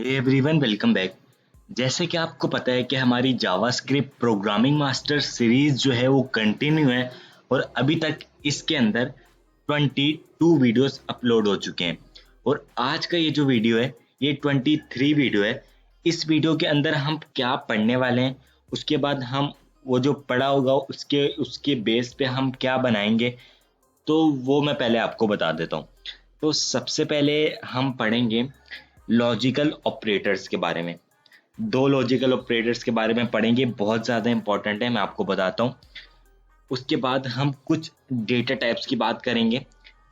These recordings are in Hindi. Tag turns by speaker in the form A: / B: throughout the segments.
A: Everyone welcome back. जैसे कि आपको पता है कि हमारी जावास्क्रिप्ट प्रोग्रामिंग मास्टर सीरीज जो है वो कंटिन्यू है और अभी तक इसके अंदर 22 वीडियोस अपलोड हो चुके हैं और आज का ये जो वीडियो है ये 23 वीडियो है। इस वीडियो के अंदर हम क्या पढ़ने वाले हैं, उसके बाद हम वो जो पढ़ा होगा उसके उसके बेस पे हम क्या बनाएंगे, तो वो मैं पहले आपको बता देता हूँ। तो सबसे पहले हम पढ़ेंगे लॉजिकल ऑपरेटर्स के बारे में। दो लॉजिकल ऑपरेटर्स के बारे में पढ़ेंगे, बहुत ज़्यादा इंपॉर्टेंट है, मैं आपको बताता हूँ। उसके बाद हम कुछ डेटा टाइप्स की बात करेंगे,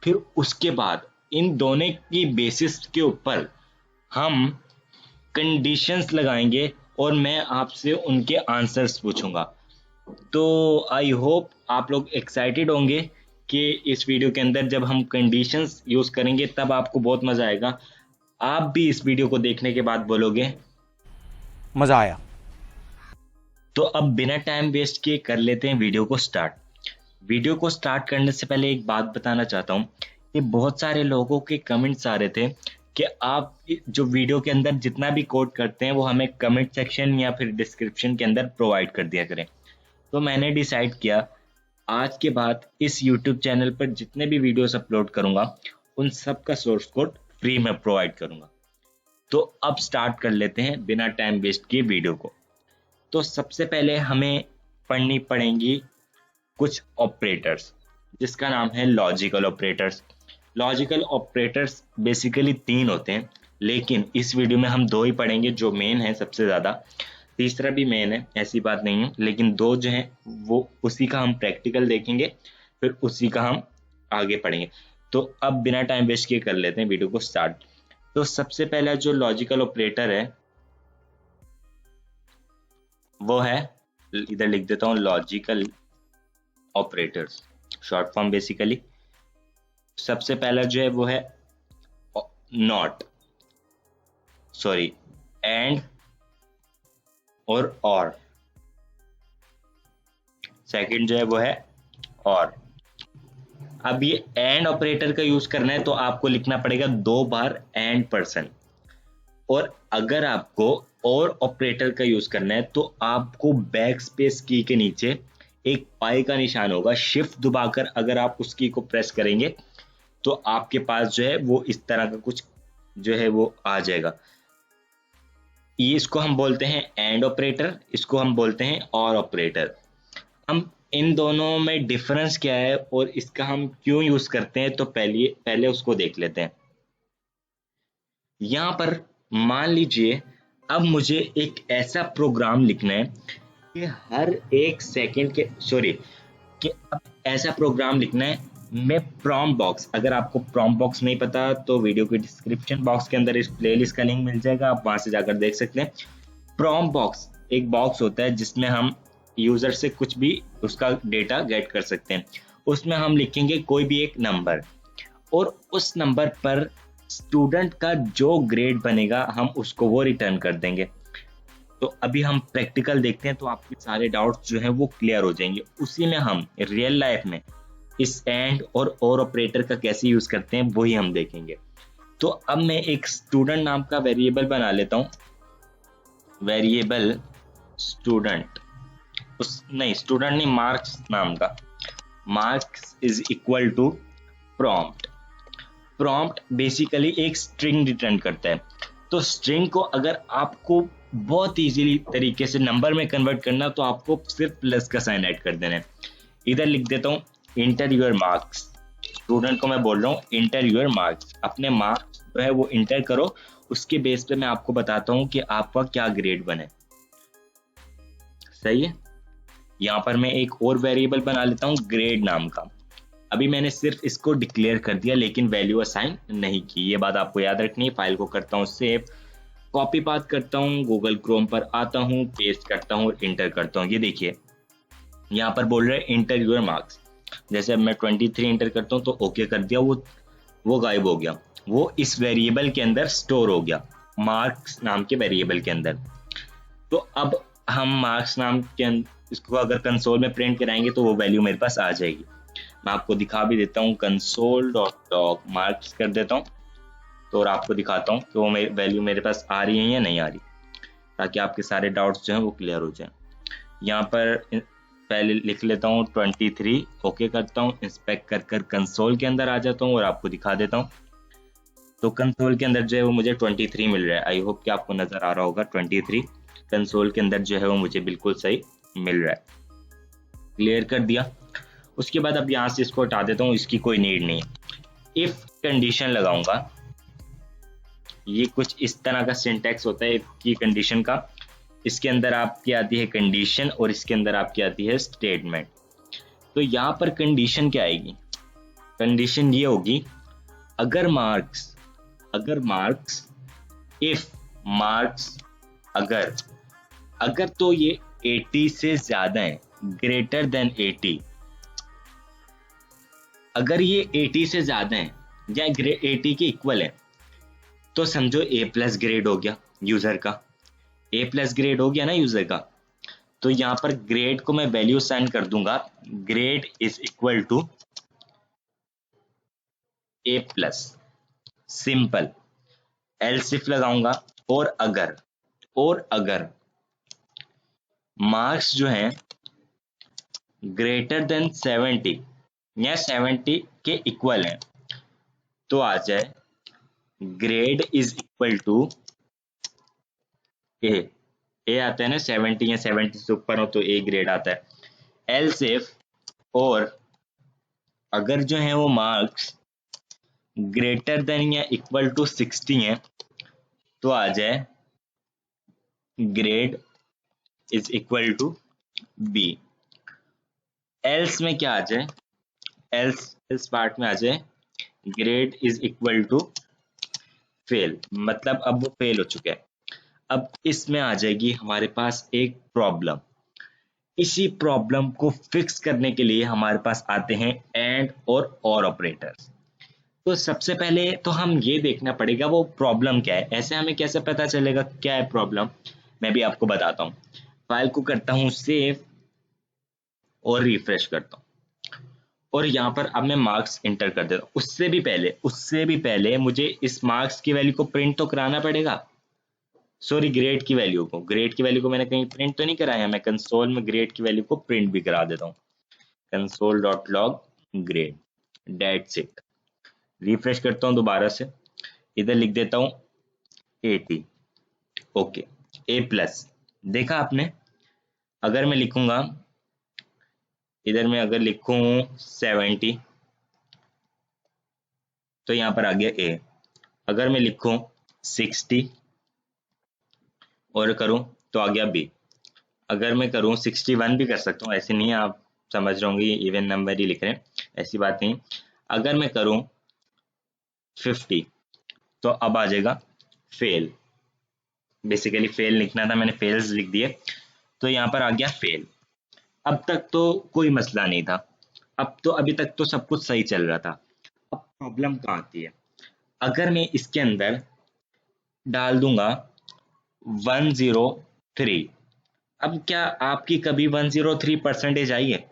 A: फिर उसके बाद इन दोनों की बेसिस के ऊपर हम कंडीशंस लगाएंगे और मैं आपसे उनके आंसर्स पूछूंगा। तो आई होप आप लोग एक्साइटेड होंगे कि इस वीडियो के अंदर जब हम कंडीशंस यूज़ करेंगे तब आपको बहुत मज़ा आएगा। आप भी इस वीडियो को देखने के बाद बोलोगे
B: मजा आया।
A: तो अब बिना टाइम वेस्ट किए कर लेते हैं वीडियो को स्टार्ट। वीडियो को स्टार्ट करने से पहले एक बात बताना चाहता हूँ कि बहुत सारे लोगों के कमेंट्स आ रहे थे कि आप जो वीडियो के अंदर जितना भी कोड करते हैं वो हमें कमेंट सेक्शन या फिर डिस्क्रिप्शन के अंदर प्रोवाइड कर दिया करें। तो मैंने डिसाइड किया आज के बाद इस यूट्यूब चैनल पर जितने भी वीडियोस अपलोड करूंगा उन सब का सोर्स कोड फ्री में प्रोवाइड करूंगा। तो अब स्टार्ट कर लेते हैं बिना टाइम वेस्ट किए वीडियो को। तो सबसे पहले हमें पढ़नी पड़ेंगी कुछ ऑपरेटर्स जिसका नाम है logical operators. Logical operators basically 3 होते हैं, लेकिन इस वीडियो में हम 2 ही पढ़ेंगे जो मेन है सबसे ज़्यादा। तीसरा भी मेन है, ऐसी बात नहीं है, लेकिन 2 जो हैं वो उसी का हम प्रैक्टिकल देखेंगे, फिर उसी का हम आगे पढ़ेंगे। तो अब बिना टाइम वेस्ट किए कर लेते हैं वीडियो को स्टार्ट। तो सबसे पहला जो लॉजिकल ऑपरेटर है वो है, इधर लिख देता हूँ logical operators, short form basically. सबसे पहला जो है वो है नॉट, सॉरी एंड और सेकंड जो है वो है और। अब ये एंड ऑपरेटर का यूज करना है तो आपको लिखना पड़ेगा 2 बार एंड पर्सन, और अगर आपको और ऑपरेटर का यूज करना है तो आपको बैक स्पेस की के नीचे एक पाई का निशान होगा, शिफ्ट दबाकर अगर आप उस की को प्रेस करेंगे तो आपके पास जो है वो इस तरह का कुछ जो है वो आ जाएगा। ये इसको हम बोलते हैं एंड ऑपरेटर, इसको हम बोलते हैं और ऑपरेटर। हम इन दोनों में डिफरेंस क्या है और इसका हम क्यों यूज करते हैं तो पहले उसको देख लेते हैं। यहाँ पर मान लीजिए अब मुझे एक ऐसा प्रोग्राम लिखना है कि हर एक सेकंड के कि अब ऐसा प्रोग्राम लिखना है। मैं प्रॉम्प्ट बॉक्स, अगर आपको प्रॉम्प्ट बॉक्स नहीं पता तो वीडियो के डिस्क्रिप्शन बॉक्स के अंदर इस प्लेलिस्ट का लिंक मिल जाएगा, आप वहां से जाकर देख सकते हैं। प्रॉम्प्ट बॉक्स एक बॉक्स होता है जिसमें हम यूजर से कुछ भी उसका डेटा गेट कर सकते हैं। उसमें हम लिखेंगे कोई भी एक नंबर और उस नंबर पर स्टूडेंट का जो ग्रेड बनेगा हम उसको वो रिटर्न कर देंगे। तो अभी हम प्रैक्टिकल देखते हैं तो आपके सारे डाउट्स जो हैं वो क्लियर हो जाएंगे। उसी में हम रियल लाइफ में इस एंड और ऑपरेटर का कैसे यूज करते हैं वही हम देखेंगे। तो अब मैं एक स्टूडेंट नाम का वेरिएबल बना लेता हूँ, वेरिएबल स्टूडेंट, स्टूडेंट नहीं, मार्क्स नाम का। Marks is equal to prompt. Prompt basically एक स्ट्रिंग रिटर्न करता है। तो स्ट्रिंग को अगर आपको बहुत इजीली तरीके से नंबर में कन्वर्ट करना तो आपको सिर्फ प्लस का साइन ऐड कर देना है। इधर लिख देता हूँ इंटर योर मार्क्स। स्टूडेंट को मैं बोल रहा हूँ इंटर योर मार्क्स, अपने मार्क्स जो है वो इंटर करो, उसके बेस पे मैं आपको बताता हूँ कि आपका क्या ग्रेड बने। सही है। यहाँ पर मैं एक और वेरिएबल बना लेता हूँ ग्रेड नाम का। अभी मैंने सिर्फ इसको डिक्लेयर कर दिया लेकिन वैल्यू असाइन नहीं की, ये बात आपको याद रखनी है। फाइल को करता हूँ सेव, कॉपी पाथ करता हूँ, गूगल क्रोम पर आता हूँ, पेस्ट करता हूँ और इंटर करता हूँ। ये देखिए यहाँ पर बोल रहे हैं इंटर योर मार्क्स। जैसे अब मैं 23 इंटर करता हूँ तो ओके कर दिया, वो गायब हो गया, वो इस वेरिएबल के अंदर स्टोर हो गया, मार्क्स नाम के वेरिएबल के अंदर। तो अब हम मार्क्स नाम के इसको अगर कंसोल में प्रिंट कराएंगे तो वो वैल्यू मेरे पास आ जाएगी। मैं आपको दिखा भी देता हूँ, कंसोल डॉट लॉग मार्क्स कर देता हूँ। तो और आपको दिखाता हूँ कि वो वैल्यू मेरे पास आ रही है या नहीं आ रही, ताकि आपके सारे डाउट्स जो हैं वो क्लियर हो जाएं। यहाँ पर पहले लिख लेता हूँ 23, ओके करता हूँ, इंस्पेक्ट कर कर कंसोल के अंदर आ जाता हूँ और आपको दिखा देता हूँ। तो कंसोल के अंदर जो है वो मुझे 23 मिल रहा है। आई होप कि आपको नजर आ रहा होगा 23 कंसोल के अंदर जो है वो मुझे बिल्कुल सही मिल रहा है। क्लियर कर दिया। उसके बाद अब यहाँ से इसको हटा देता हूँ, इसकी कोई नीड नहीं है। इफ कंडीशन लगाऊंगा, ये कुछ इस तरह का सिंटैक्स होता है इफ की कंडीशन का। इसके अंदर आपकी आती है कंडीशन और इसके अंदर आपकी आती है स्टेटमेंट। तो यहाँ पर कंडीशन क्या आएगी? कंडीशन ये होगी, अगर मार्क्स इफ मार्क्स अगर तो ये 80 से ज्यादा है, ग्रेटर देन 80। अगर ये 80 से ज्यादा है या 80 के इक्वल है तो समझो A+ ग्रेड हो गया यूजर का, A+ ग्रेड हो गया ना यूजर का। तो यहाँ पर ग्रेड को मैं वैल्यू सेंड कर दूंगा, grade is equal to A+, simple. Else if लगाऊंगा, और अगर मार्क्स जो है ग्रेटर देन 70 या 70 के इक्वल है तो आ जाए ग्रेड इज इक्वल टू ए आता है ना, 70 या 70 से ऊपर हो तो ए ग्रेड आता है। एल्स इफ, और अगर जो है वो मार्क्स ग्रेटर देन या इक्वल टू 60 है तो आ जाए grade is equal to B. Else में क्या आ जाए, एल्स पार्ट में आ जाए grade is equal to fail, मतलब अब वो फेल हो चुका है। अब इसमें आ जाएगी हमारे पास एक प्रॉब्लम। इसी प्रॉब्लम को फिक्स करने के लिए हमारे पास आते हैं एंड और ऑपरेटर्स। तो सबसे पहले तो हम ये देखना पड़ेगा वो प्रॉब्लम क्या है। ऐसे हमें कैसे पता चलेगा क्या है प्रॉब्लम, मैं भी आपको बताता हूँ। फाइल को करता हूँ सेव और रिफ्रेश करता हूँ, और यहाँ पर अब मैं मार्क्स इंटर कर देता हूँ। उससे भी पहले मुझे इस मार्क्स की वैल्यू को प्रिंट तो कराना पड़ेगा। सॉरी, ग्रेड की वैल्यू को मैंने कहीं प्रिंट तो नहीं कराया। मैं कंसोल में ग्रेड की वैल्यू को प्रिंट भी करा देता हूँ, console.log grade, that's it. Refresh करता हूँ दोबारा से, इधर लिख देता हूँ 80, ओके। A+, देखा आपने। अगर मैं लिखूंगा, इधर मैं अगर लिखूं 70 तो यहाँ पर आ गया A। अगर मैं लिखूं 60 और करूं तो आ गया B। अगर मैं करूं 61 भी कर सकता हूँ, ऐसे नहीं है, आप समझ रहे होंगे ये इवन नंबर ही लिख रहे हैं, ऐसी बात नहीं। अगर मैं करूं 50 तो अब आ जाएगा फेल। बेसिकली फेल लिखना था, मैंने फेल्स लिख दिए, तो यहाँ पर आ गया फेल। अब तक तो कोई मसला नहीं था, अभी तक तो सब कुछ सही चल रहा था। अब प्रॉब्लम कहाँ आती है? अगर मैं इसके अंदर डाल दूंगा 103, अब क्या आपकी कभी 103% आई है?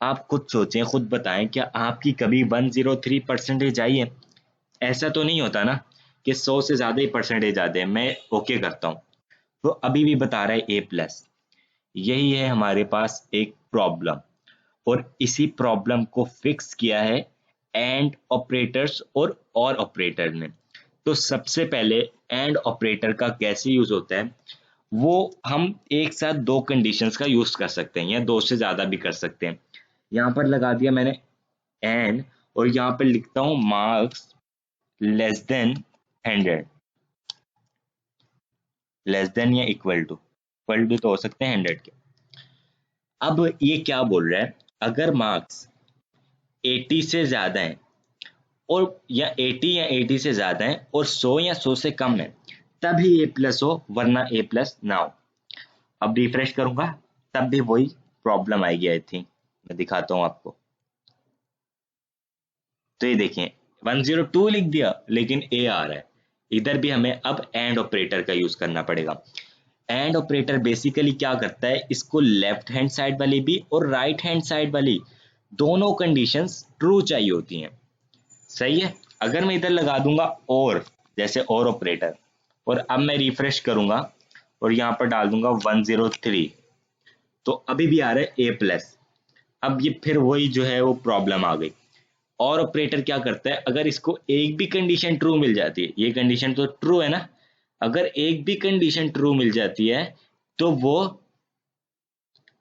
A: आप खुद सोचें, खुद बताएं, क्या आपकी कभी 103% आई है? ऐसा तो नहीं होता ना कि 100 से ज्यादा ही परसेंटेज आते हैं। मैं ओके करता हूँ तो अभी भी बता रहा है A+। यही है हमारे पास एक प्रॉब्लम, और इसी प्रॉब्लम को फिक्स किया है एंड ऑपरेटर्स और ऑपरेटर ने। तो सबसे पहले एंड ऑपरेटर का कैसे यूज होता है, वो हम एक साथ दो कंडीशंस का यूज कर सकते हैं या दो से ज्यादा भी कर सकते हैं। यहाँ पर लगा दिया मैंने एंड, और यहाँ पर लिखता हूं marks less than 100, less than या इक्वल टू तो हो सकते हैं 100 के। अब ये क्या बोल रहा है, अगर मार्क्स 80 से ज्यादा है और या 80 से ज्यादा है और 100 या 100 से कम है तभी A+ हो, वरना A+ ना हो। अब रिफ्रेश करूंगा तब भी वही प्रॉब्लम आएगी आई थिंक। मैं दिखाता हूं आपको, तो ये देखें 102 लिख दिया लेकिन A आ रहा है। इधर भी हमें अब एंड ऑपरेटर का यूज करना पड़ेगा। एंड ऑपरेटर बेसिकली क्या करता है, इसको लेफ्ट हैंड साइड वाली भी और राइट हैंड साइड वाली दोनों कंडीशंस ट्रू चाहिए होती हैं। सही है। अगर मैं इधर लगा दूंगा और, जैसे और ऑपरेटर, और अब मैं रिफ्रेश करूंगा और यहाँ पर डाल दूंगा 103, तो अभी भी आ रहा है ए प्लस। अब ये फिर वही जो है वो प्रॉब्लम आ गई। और ऑपरेटर क्या करता है, अगर इसको एक भी कंडीशन ट्रू मिल जाती है, ये कंडीशन तो ट्रू है ना, अगर एक भी कंडीशन ट्रू मिल जाती है तो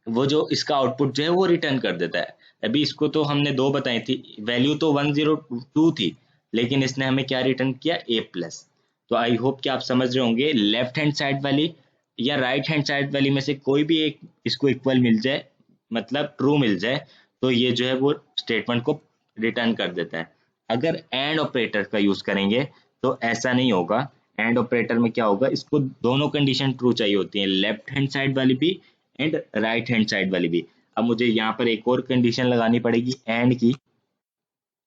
A: वो जो इसका आउटपुट जो है वो रिटर्न कर देता है। अभी इसको तो हमने दो बताई थी, वैल्यू तो 102 थी, लेकिन इसने हमें क्या रिटर्न किया, ए प्लस। तो आई होप कि आप समझ रहे होंगे, लेफ्ट हैंड साइड वाली या राइट हैंड साइड वाली में से कोई भी एक इसको इक्वल मिल जाए, मतलब ट्रू मिल जाए, तो ये जो है वो स्टेटमेंट को रिटर्न कर देता है। अगर एंड ऑपरेटर का यूज करेंगे तो ऐसा नहीं होगा। एंड ऑपरेटर में क्या होगा, इसको दोनों कंडीशन ट्रू चाहिए होती है, लेफ्ट हैंड साइड वाली भी एंड राइट हैंड साइड वाली भी। अब मुझे यहाँ पर एक और कंडीशन लगानी पड़ेगी एंड की।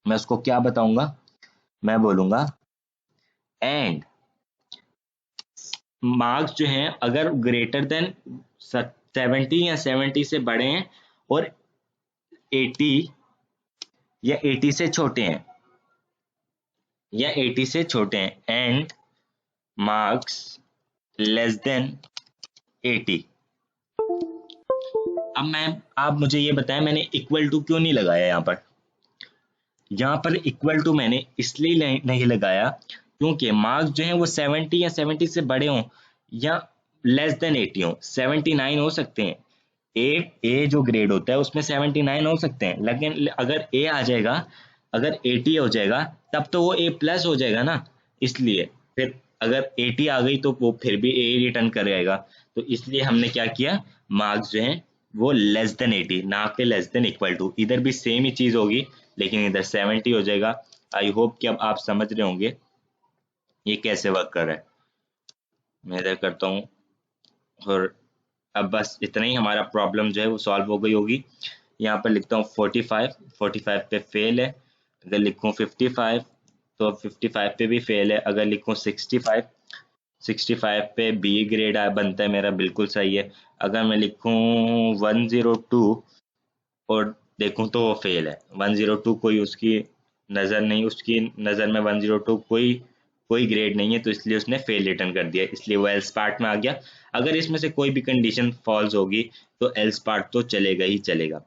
A: मैं उसको क्या बताऊंगा, मैं बोलूंगा एंड मार्क्स जो हैं अगर ग्रेटर देन 70 या 70 से बड़े हैं और 80 या 80 से छोटे हैं, या 80 से छोटे हैं, एंड मार्क्स लेस देन 80। अब मैं, आप मुझे ये बताएं, मैंने इक्वल टू क्यों नहीं लगाया यहाँ पर। यहाँ पर इक्वल टू मैंने इसलिए नहीं लगाया क्योंकि मार्क्स जो हैं वो 70 या 70 से बड़े हों या लेस देन 80 हो। 79 हो सकते हैं, ए जो ग्रेड होता है उसमें 79 हो सकते हैं, लेकिन अगर ए आ जाएगा, अगर 80 हो जाएगा तब तो वो ए प्लस हो जाएगा ना। इसलिए फिर अगर 80 आ गई तो वो फिर भी ए रिटर्न करेगा। तो इसलिए हमने क्या किया, मार्क्स जो है वो लेस देन 80 ना के लेस देन इक्वल टू। इधर भी सेम ही चीज होगी लेकिन इधर 70 हो जाएगा। आई होप कि अब आप समझ रहे होंगे ये कैसे वर्क कर रहा है। मैं इधर करता हूँ और अब बस इतना ही, हमारा प्रॉब्लम जो है वो सॉल्व हो गई होगी। यहाँ पर लिखता हूँ 45 पे फेल है। अगर लिखूँ 55 तो 55 पे भी फेल है। अगर लिखूँ 65 पे बी ग्रेड बनता है मेरा, बिल्कुल सही है। अगर मैं लिखूँ 102 और देखूं तो वो फेल है। 102 कोई उसकी नज़र नहीं, उसकी नज़र में 102 कोई कोई ग्रेड नहीं है, तो इसलिए उसने फेल रिटर्न कर दिया, इसलिए वो एल्स पार्ट में आ गया। अगर इसमें से कोई भी कंडीशन फॉल्स होगी तो एल्स पार्ट तो चलेगा ही चलेगा।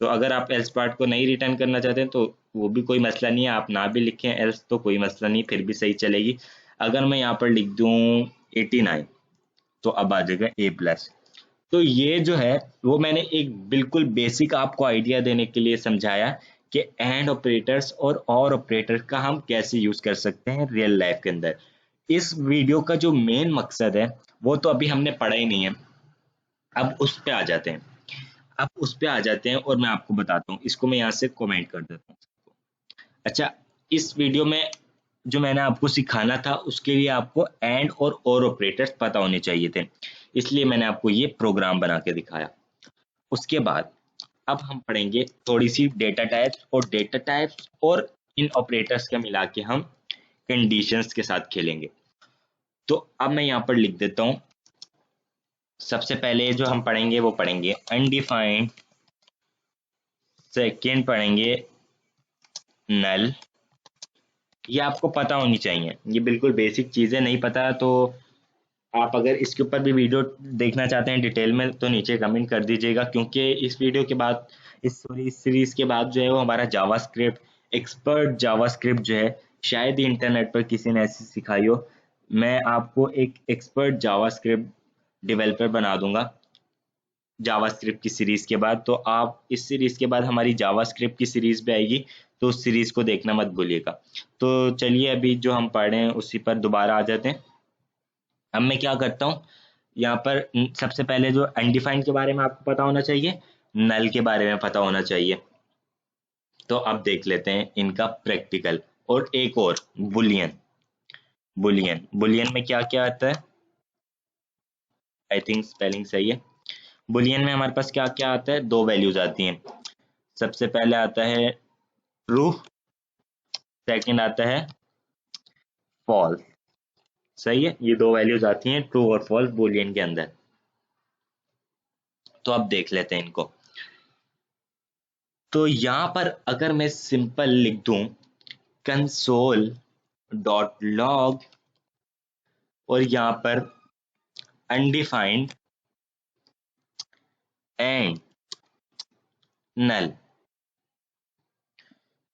A: तो अगर आप एल्स पार्ट को नहीं रिटर्न करना चाहते हैं तो वो भी कोई मसला नहीं है, आप ना भी लिखें एल्स तो कोई मसला नहीं, फिर भी सही चलेगी। अगर मैं यहाँ पर लिख दूँ 89 तो अब आ जाएगा ए प्लस। तो ये जो है वो मैंने एक बिल्कुल बेसिक आपको आइडिया देने के लिए समझाया कि एंड ऑपरेटर्स और ऑपरेटर का हम कैसे यूज कर सकते हैं रियल लाइफ के अंदर। इस वीडियो का जो मेन मकसद है वो तो अभी हमने पढ़ा ही नहीं है। अब उस पे आ जाते हैं, अब उस पे आ जाते हैं और मैं आपको बताता हूँ। इसको मैं यहाँ से कमेंट कर देता हूँ। अच्छा, इस वीडियो में जो मैंने आपको सिखाना था उसके लिए आपको एंड और ऑपरेटर्स पता होने चाहिए थे, इसलिए मैंने आपको ये प्रोग्राम बना के दिखाया। उसके बाद अब हम पढ़ेंगे थोड़ी सी डेटा टाइप्स, और डेटा टाइप्स और इन ऑपरेटर्स के मिला के हम कंडीशंस के साथ खेलेंगे। तो अब मैं यहाँ पर लिख देता हूँ, सबसे पहले जो हम पढ़ेंगे वो पढ़ेंगे अनडिफाइंड, सेकेंड पढ़ेंगे नल। ये आपको पता होनी चाहिए, ये बिल्कुल बेसिक चीज़ें, नहीं पता तो आप अगर इसके ऊपर भी वीडियो देखना चाहते हैं डिटेल में तो नीचे कमेंट कर दीजिएगा, क्योंकि इस वीडियो के बाद, इस सीरीज के बाद जो है वो हमारा जावास्क्रिप्ट, एक्सपर्ट जावास्क्रिप्ट जो है, शायद ही इंटरनेट पर किसी ने ऐसी सिखाई हो। मैं आपको एक एक्सपर्ट जावास्क्रिप्ट डेवलपर बना दूंगा जावास्क्रिप्ट की सीरीज के बाद। तो आप इस सीरीज के बाद हमारी जावास्क्रिप्ट की सीरीज भी आएगी, तो उस सीरीज को देखना मत भूलिएगा। तो चलिए अभी जो हम पढ़ रहे हैं उसी पर दोबारा आ जाते हैं। अब मैं क्या करता हूँ, यहाँ पर सबसे पहले जो अनडिफाइंड के बारे में आपको पता होना चाहिए, नल के बारे में पता होना चाहिए। तो अब देख लेते हैं इनका प्रैक्टिकल। और एक और बुलियन, बुलियन में क्या क्या आता है, आई थिंक स्पेलिंग सही है। बुलियन में हमारे पास क्या क्या आता है, दो वैल्यूज आती हैं। सबसे पहले आता है ट्रू, सेकंड आता है फॉल्स। सही है, ये दो वैल्यूज आती हैं ट्रू और फॉल्स बुलियन के अंदर। तो अब देख लेते हैं इनको। तो यहां पर अगर मैं सिंपल लिख दूं कंसोल डॉट लॉग और यहाँ पर अनडिफाइंड एंड नल।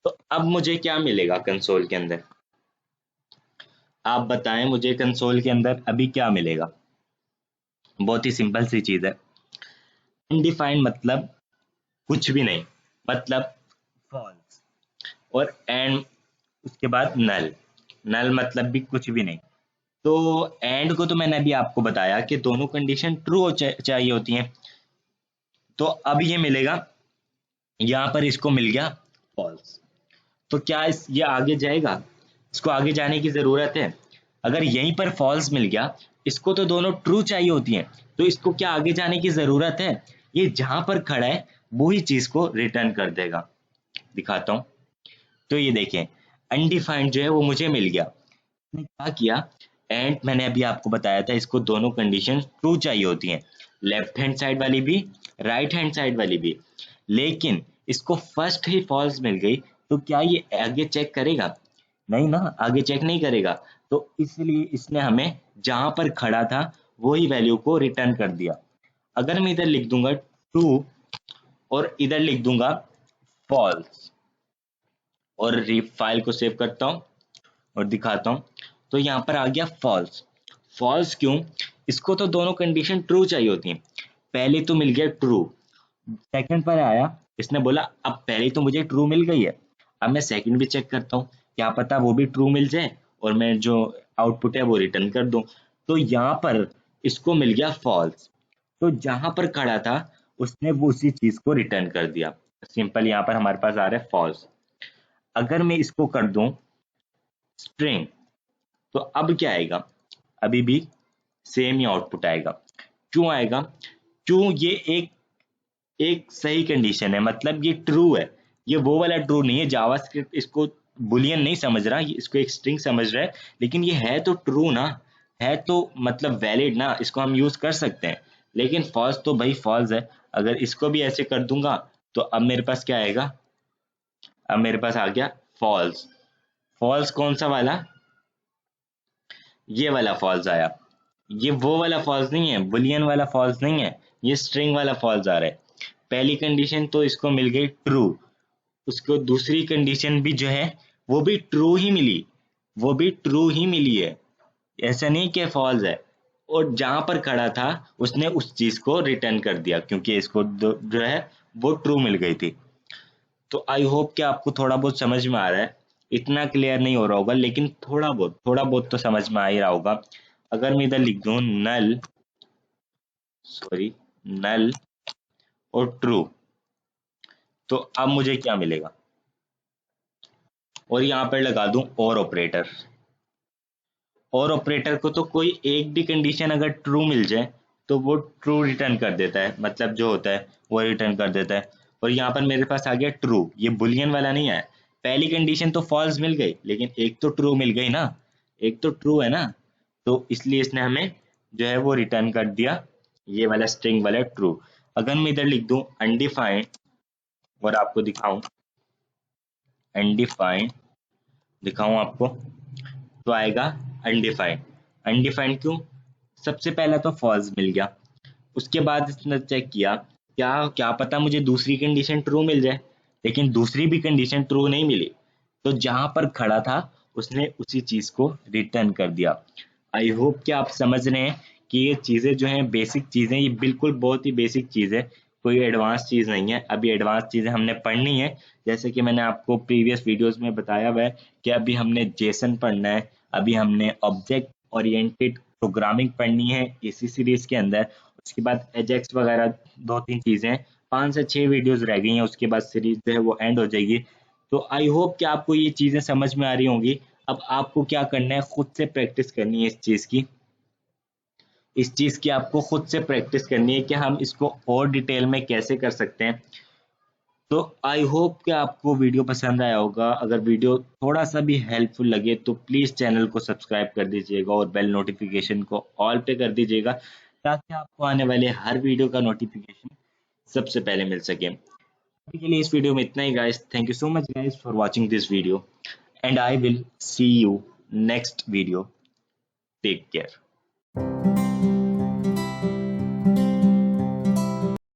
A: तो अब मुझे क्या मिलेगा कंसोल के अंदर? आप बताएं मुझे कंसोल के अंदर अभी क्या मिलेगा? बहुत ही सिंपल सी चीज है। अनडिफाइंड मतलब कुछ भी नहीं, मतलब फॉल्स। और एंड उसके बाद नल, नल मतलब भी कुछ भी नहीं। तो एंड को तो मैंने अभी आपको बताया कि दोनों कंडीशन ट्रू चाहिए होती हैं। तो अब ये मिलेगा, यहाँ पर इसको मिल गया फॉल्स। तो क्या ये आगे जाएगा? इसको आगे जाने की जरूरत है? अगर यहीं पर फॉल्स मिल गया, इसको तो दोनों ट्रू चाहिए होती हैं, तो इसको क्या आगे जाने की जरूरत है? ये जहां पर खड़ा है वो ही चीज को रिटर्न कर देगा। दिखाता हूं। तो ये देखें, अनडिफाइंड जो है वो मुझे मिल गया। मैंने क्या किया, एंड मैंने अभी आपको बताया था इसको दोनों कंडीशन ट्रू चाहिए होती हैं, लेफ्ट हैंड साइड वाली भी, राइट हैंड साइड वाली भी। लेकिन इसको फर्स्ट ही फॉल्स मिल गई, तो क्या ये आगे चेक करेगा? नहीं ना, आगे चेक नहीं करेगा। तो इसलिए इसने हमें जहां पर खड़ा था वही वैल्यू को रिटर्न कर दिया। अगर मैं इधर लिख दूंगा ट्रू और इधर लिख दूंगा फॉल्स और फाइल को सेव करता हूं और दिखाता हूं, तो यहाँ पर आ गया फॉल्स। फॉल्स क्यों? इसको तो दोनों कंडीशन ट्रू चाहिए होती हैं। पहले तो मिल गया ट्रू, सेकंड पर आया, इसने बोला अब पहले तो मुझे ट्रू मिल गई है, अब मैं सेकंड भी चेक करता हूँ, क्या पता वो भी ट्रू मिल जाए और मैं जो आउटपुट है वो रिटर्न कर दूं। तो यहाँ पर इसको मिल गया फॉल्स। तो जहां पर खड़ा था उसने वो उसी चीज को रिटर्न कर दिया। सिंपल यहाँ पर हमारे पास आ रहा है फॉल्स। अगर मैं इसको कर दूं स्ट्रिंग, तो अब क्या आएगा? अभी भी सेम ही आउटपुट आएगा। क्यों आएगा? क्यों? ये एक एक सही कंडीशन है, मतलब ये ट्रू है। ये वो वाला ट्रू नहीं है, जावास्क्रिप्ट इसको बुलियन नहीं समझ रहा, ये इसको एक स्ट्रिंग समझ रहा है। लेकिन ये है तो ट्रू ना, है तो मतलब वैलिड ना, इसको हम यूज कर सकते हैं। लेकिन फॉल्स तो भाई फॉल्स है। अगर इसको भी ऐसे कर दूंगा तो अब मेरे पास क्या आएगा? अब मेरे पास आ गया फॉल्स। फॉल्स कौन सा वाला? ये वाला फॉल्स आया। ये वो वाला फॉल्स नहीं है, बुलियन वाला फॉल्स नहीं है, ये स्ट्रिंग वाला फॉल्स आ रहा है। पहली कंडीशन तो इसको मिल गई ट्रू, उसको दूसरी कंडीशन भी जो है वो भी ट्रू ही मिली, वो भी ट्रू ही मिली है, ऐसा नहीं कि फॉल्स है। और जहां पर खड़ा था उसने उस चीज को रिटर्न कर दिया, क्योंकि इसको जो है वो ट्रू मिल गई थी। तो आई होप कि आपको थोड़ा बहुत समझ में आ रहा है। इतना क्लियर नहीं हो रहा होगा, लेकिन थोड़ा बहुत तो समझ में आ ही रहा होगा। अगर मैं इधर लिख दूं नल, सॉरी, नल और ट्रू, तो अब मुझे क्या मिलेगा? और यहाँ पर लगा दूं और ऑपरेटर। और ऑपरेटर को तो कोई एक भी कंडीशन अगर ट्रू मिल जाए तो वो ट्रू रिटर्न कर देता है, मतलब जो होता है वो रिटर्न कर देता है। और यहाँ पर मेरे पास आ गया ट्रू, ये बुलियन वाला नहीं है। पहली कंडीशन तो फॉल्स मिल गई, लेकिन एक तो ट्रू मिल गई ना, एक तो ट्रू है ना। तो इसलिए इसने हमें जो है वो रिटर्न कर दिया, ये वाला स्ट्रिंग वाला ट्रू। अगर मैं इधर लिख दूं अनडिफाइंड और आपको दिखाऊं, अनडिफाइंड दिखाऊं आपको, तो आएगा अनडिफाइंड। अनडिफाइंड क्यों? सबसे पहला तो फॉल्स मिल गया, उसके बाद इसने चेक किया क्या क्या पता मुझे दूसरी कंडीशन ट्रू मिल जाए, लेकिन दूसरी भी कंडीशन ट्रू नहीं मिली। तो जहां पर खड़ा था उसने उसी चीज को रिटर्न कर दिया। आई होप कि आप समझ रहे हैं कि ये चीजें जो हैं बेसिक चीजें, ये बिल्कुल बहुत ही बेसिक चीज है, कोई एडवांस चीज नहीं है। अभी एडवांस चीजें हमने पढ़नी है, जैसे कि मैंने आपको प्रीवियस वीडियोस में बताया हुआ है कि अभी हमने जेसन पढ़ना है, अभी हमने ऑब्जेक्ट ओरिएंटेड प्रोग्रामिंग पढ़नी है इसी सीरीज के अंदर। उसके बाद एजेक्स वगैरह दो तीन चीजें, 5 से 6 वीडियोस रह गई हैं, उसके बाद सीरीज जो है वो एंड हो जाएगी। तो आई होप कि आपको ये चीजें समझ में आ रही होंगी। अब आपको क्या करना है, खुद से प्रैक्टिस करनी है इस चीज की आपको खुद से प्रैक्टिस करनी है कि हम इसको और डिटेल में कैसे कर सकते हैं। तो आई होप कि आपको वीडियो पसंद आया होगा। अगर वीडियो थोड़ा सा भी हेल्पफुल लगे तो प्लीज़ चैनल को सब्सक्राइब कर दीजिएगा और बेल नोटिफिकेशन को ऑल पे कर दीजिएगा, ताकि आपको आने वाले हर वीडियो का नोटिफिकेशन सबसे पहले मिल सके। अभी के लिए इस वीडियो में इतना ही guys. Thank you so much guys for watching this video. and I will see you next video. Take care.